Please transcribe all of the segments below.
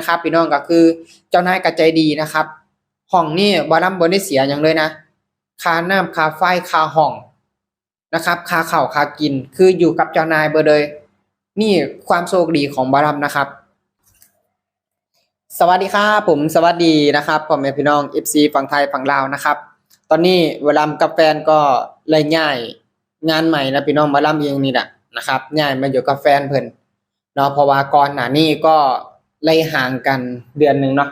นะครับพี่น้องก็คือเจ้านายก็ใจดีนะครับห้องนี่บ่ได้เสียอย่างเลยนะค่าน้ำค่าไฟค่าห้องนะครับค่าข้าวค่ากินคืออยู่กับเจ้านายเบิดเลยนี่ความโชคดีของนะครับสวัสดีครับผมสวัสดีนะครับพ่อแม่พี่น้อง FC ฝั่งไทยฝั่งลาวนะครับตอนนี้กับแฟนก็เลยย้ายงานใหม่นะพี่น้องเองนี่แหละนะครับย้ายมาอยู่กับแฟนเพิ่นเนาะเพราะว่าก่อนหน้านี้ก็เลยห่างกันเดือนหนึ่งเนาะ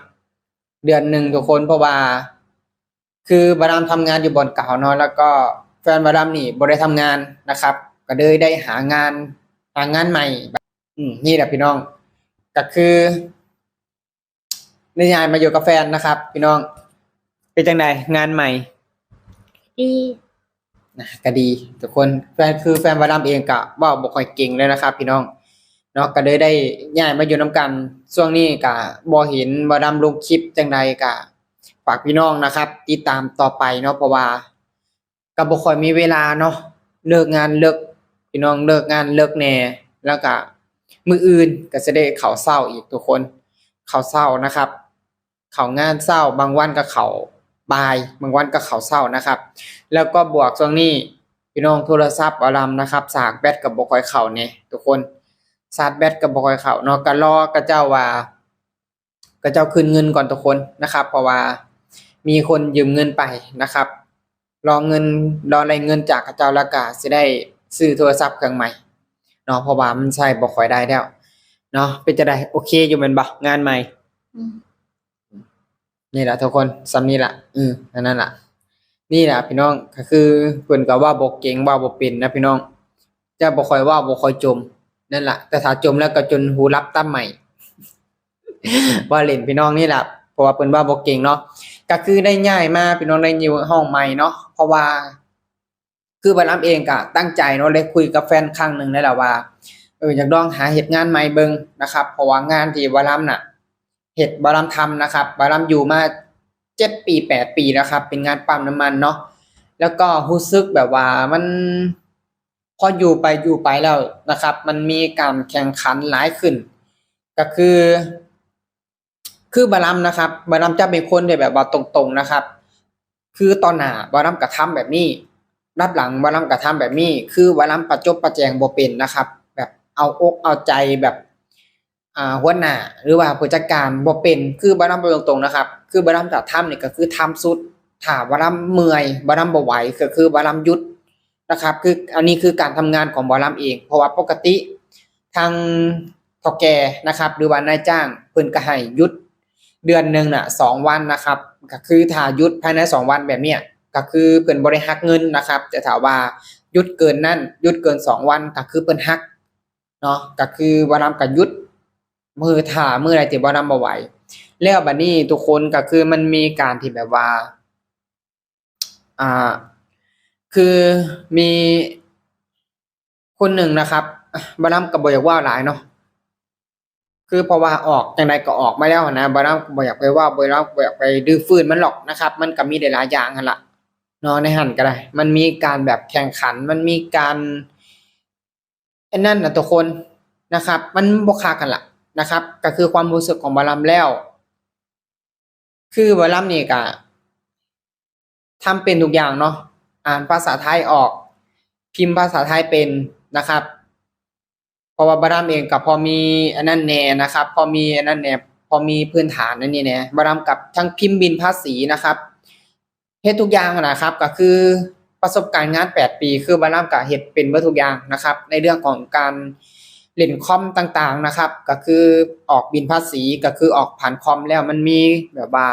เดือนหนึ่งทุกคนเพราะว่าคือบทำงานอยู่บ่อนเก่าเนาะแล้วก็แฟนนี่บ่ได้ทำงานนะครับก็เลยได้หางานใหม่นี่แหละพี่น้องก็คือได้ย้ายมาอยู่กับแฟนนะครับพี่น้องเป็นจังไดงานใหม่ดีนะก็ดีทุกคนแฟนเองก็เว้าบ่ค่อยเก่งเลยนะครับพี่น้องเนาะก็เลยได้ย้ายมาอยู่นํกันช่วงนี้ก็บ่เห็นลงคลิปจังใดก็ฝากพี่น้องนะครับติดตามต่อไปเนาะเพราะว่าก็บ่ค่อยมีเวลาเนาะเลิกงานเลิกพี่น้องเลิกงานเลิกแหน่แล้วก็มื้ออื่นก็สิได้เข้าเช้าอีกทุกคนเข้าเช้านะครับเข้างานเช้าบางวันก็เข้าบ่ายบางวันก็เข้าเช้านะครับแล้วก็บวกช่วงนี้พี่น้องโทรศัพท์นะครับสากแบตก็บ่ค่อยเข้าแหน่ทุกคนชาร์จแบตก็บ่ค่อยเข้าเนาะก็รอกระเจ้าว่าเขาเจ้าคืนเงินก่อนทุกคนนะครับเพราะว่ามีคนยืมเงินไปนะครับรอได้เงินจากเขาเจ้าแล้วก็สิได้ซื้อโทรศัพท์เครื่องใหม่เนาะเพราะว่ามันใช้บ่ค่อยได้แล้วเนาะเป็นจังได๋โอเคอยู่แม่นบ่งานใหม่นี่ล่ะทุกคนส่ำนี้ล่ะอันนั้นล่ะนี่ล่ะพี่น้องก็คือเพิ่นก็เว้าบ่เก่งเว้าบ่เป็นนะพี่น้องจะบ่ค่อยเว้าบ่ค่อยจมนั่นล่ะแต่ถ้าจมแล้วก็จนหูรับตาใหม่ว่าเล่นพี่น้องนี่ล่ะเพราะว่าเพิ่นว่าบ่เก่งเนาะก็คือได้ย้ายมาพี่น้องได้อยู่ห้องใหม่เนาะเพราะว่าคือเองก็ตั้งใจเนาะได้คุยกับแฟนครั้งหนึงแล้วล่ะว่าอยากลองหาเฮ็ดงานใหม่เบิ่งนะครับเพราะว่างานที่น่ะเฮ็ดทำนะครับอยู่มา7ปี8ปีแล้วครับเป็นงานปั๊มน้ำมันเนาะแล้วก็รู้สึกแบบว่ามันพออยู่ไปแล้วนะครับมันมีการแข่งขันหลายขึ้นก็คือบนะครับจะเป็นคนที่แบบว่าตรงๆนะครับคือตอนหน้าก็ทำแบบนี้รับหลังก็ทำแบบนี้คือประจบประแจงบ่เป็นนะครับแบบเอาอกเอาใจแบบหัวหน้าหรือว่าผู้จัดการบ่เป็นคือพูดตรงๆนะครับคือจะทำนี่ก็คือทำสุดถ้าเมื่อยบ่ไหวก็คือหยุดนะครับคืออันนี้คือการทำงานของเองเพราะว่าปกติทางเฒ่าแก่นะครับหรือว่านายจ้างเพิ่นก็ให้หยุดเดือนหนึงน่ะ2วันนะครับก็คือถ้าหยุดภายใน2วันแบบเนี้ยก็คือเพิ่นบ่ได้หักเงินนะครับแต่ถ้าว่าหยุดเกินนั้นหยุดเกิน2วันก็คือเพิ่นหักเนาะก็คือก็หยุดมื้อใดที่บ่ไหวแล้วบัดนี้ทุกคนก็คือมันมีการที่แบบว่าอ่าคือมีคนหนึ่งนะครับก็บ่อยากว่าหลายเนาะคือเพราะว่าออกจังไดก็ออกมาแล้วนะบ่อยากไปว่าบ่อยากไปรื้อฟื้นมันหรอกนะครับมันก็มีหลายๆอย่างหั่นล่ะเนาะในหั้นก็ได้มันมีการแบบแข่งขันมันมีการไอ้นั่นน่ะทุกคนนะครับมันบ่คักกันล่ะนะครับก็คือความรู้สึกของแล้ว คือนี่ก็ทำเป็นทุกอย่างเนาะอ่านภาษาไทยออกพิมพ์ภาษาไทยเป็นนะครับเพราะว่าเองก็พอมีอันนั้นแหน่นะครับพอมีอันนั้นแหน่พอมีพื้นฐานอันนี้แหน่กับทั้งพิมพ์บินภาษีนะครับเฮ็ดทุกอย่างนะครับก็คือประสบการณ์งาน8ปีคือก็เฮ็ดเป็นเบิดทุกอย่างนะครับในเรื่องของการเล่นคอมต่างๆนะครับก็คือออกบินภาษีก็คือออกผ่านคอมแล้วมันมีแบบว่า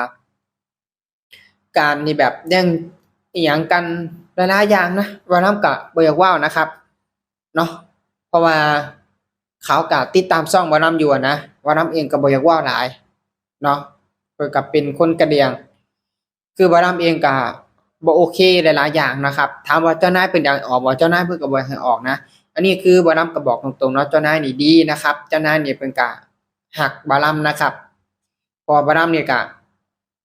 การที่แบบแย่งอิหยังกันหลายๆอย่างนะก็บ่อยากเว้านะครับเนาะเพราะว่าเขาก็ติดตามช่องอยู่อะนะเองก็บ่อยากเว้าหลายเนาะเพิ่นก็เป็นคนกะเหรี่ยงคือเองก็บ่โอเคหลายๆอย่างนะครับถามว่าเจ้านายเพิ่นอยากให้ออกบ่เจ้านายเพิ่นก็บ่อยากให้ออกนะอันนี้คือก็บอกตรงๆเนาะเจ้านายนี่ดีนะครับเจ้านายนี่เพิ่นก็รักนะครับเพราะว่านี่ก็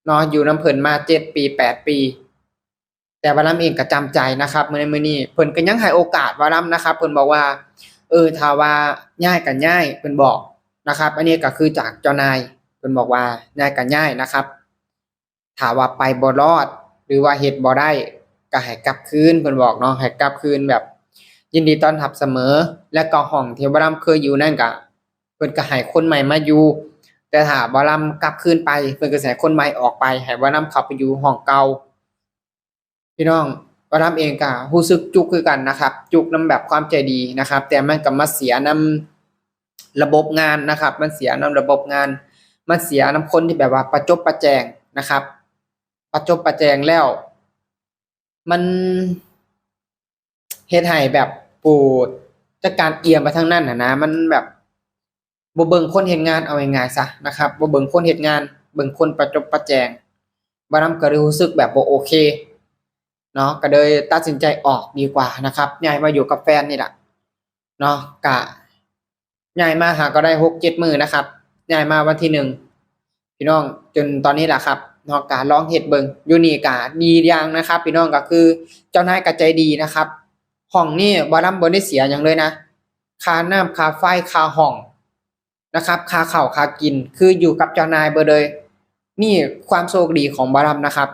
เนาะอยู่นำเพิ่นมา7ปี8ปีแต่เองก็จำใจนะครับมื้อนี้เพิ่นก็ยังให้โอกาสนะครับเพิ่นบอกว่าถ้าว่าย้ายก็ย้ายเพิ่นบอกนะครับอันนี้ก็คือจากเจ้านาย เพิ่นบอกว่าย้ายก็ย้ายนะครับถ้าว่าไปบ่รอดหรือว่าเฮ็ดบ่ได้ก็ให้กลับคืนเพิ่นบอกเนาะให้กลับคืนแบบยินดีต้อนรับเสมอและก็ห้องที่บ่รำเคยอยู่นั่นก็เพิ่นก็ให้คนใหม่มาอยู่แต่ถ้าบ่รำกลับคืนไปเพิ่นก็สิให้คนใหม่ออกไปให้บ่รำเข้าไปอยู่ห้องเก่าพี่น้องบ่รำเองก็รู้สึกจุกคือกันนะครับจุกนำแบบความใจดีนะครับแต่มันก็มาเสียนำระบบงานนะครับมันเสียนำระบบงานมันเสียนำคนที่แบบว่าประจบประแจงนะครับประจบประแจงแล้วมันเฮ็ดให้แบบผู้จัดการเอียงไปทางนั้นน่ะนะมันแบบบ่เบิ่งคนเฮ็ดงานเอาง่ายๆซะนะครับบ่เบิ่งคนเฮ็ดงานเบิ่งคนประจบประแจงบ่นำก็เลยรู้สึกแบบบ่โอเคเนาะก็เลยตัดสินใจออกดีกว่านะครับย้ายมาอยู่กับแฟนนี่ล่ะเนาะก็ย้ายมาหาก็ได้6-7มื้อนะครับย้ายมาวันที่1พี่น้องจนตอนนี้ล่ะครับเนาะก็ลองเฮ็ดเบิ่งอยู่นี่ก็ดีอย่างนะครับพี่น้องก็คือเจ้านายก็ใจดีนะครับห้องนี่บ่นำบ่ได้เสียหยังเลยนะค่าน้ำค่าไฟค่าห้อง นะครับค่าข้าวค่ากินคืออยู่กับเจ้านายเบิดเลยนี่ความโชคดีของบ่รำนะครับ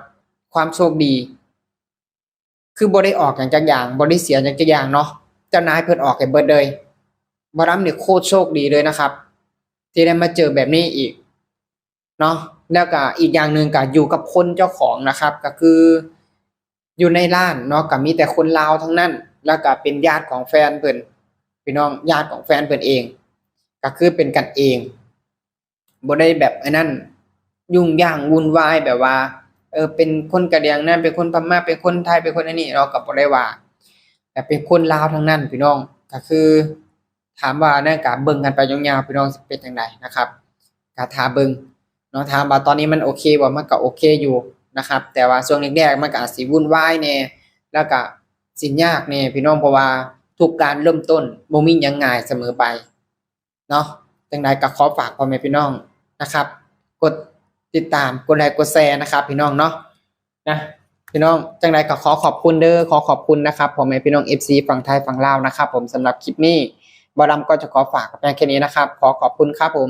ความโชคดีคือบ่ได้ออกหยังจักอย่างบ่ได้เสียหยังจักอย่างเนาะเจ้านายเพิ่นออกให้เบิดเลยบ่รำนี่โคตรโชคดีเลยนะครับที่ได้มาเจอแบบนี้อีกเนาะแล้วก็อีกอย่างหนึ่งก็อยู่กับคนเจ้าของนะครับก็คืออยู่ในร้านเนาะก็มีแต่คนลาวทั้งนั้นแล้วก็เป็นญาติของแฟนเพิ่นพี่น้องญาติของแฟนเพิ่นเองก็คือเป็นกันเองบ่ได้แบบไอ้นั่นยุ่งยากวุ่นวายแบบว่าเป็นคนกะเหรี่ยงนั่นเป็นคนพม่าเป็นคนไทยเป็นคนอันนี้เราก็บ่ได้ว่าแต่เป็นคนลาวทั้งนั้นพี่น้องก็คือถามว่านั่นก็เบิ่งกันไปยาวๆพี่น้องสิเป็นจังไดนะครับก็ท่าเบิ่งเนาะถามว่าตอนนี้มันโอเคบ่มันก็โอเคอยู่นะครับแต่ว่าช่วงแรกๆมันก็อาจสิวุ่นวายแหน่แล้วก็สิยากแหน่พี่น้องเพราะว่าทุกการเริ่มต้นบ่มีหยังง่ายเสมอไป เนาะจังใดก็ขอฝากพ่อแม่พี่น้องนะครับกดติดตามกดไลค์กดแชร์นะครับพี่น้องเนาะนะพี่น้องจังใดก็ขอขอบคุณเด้อขอขอบคุณนะครับพ่อแม่พี่น้อง FC ฝั่งไทยฝั่งลาวนะครับผมสำหรับคลิปนี้บ่ดำก็จะขอฝากกับแค่นี้นะครับขอขอบคุณครับผม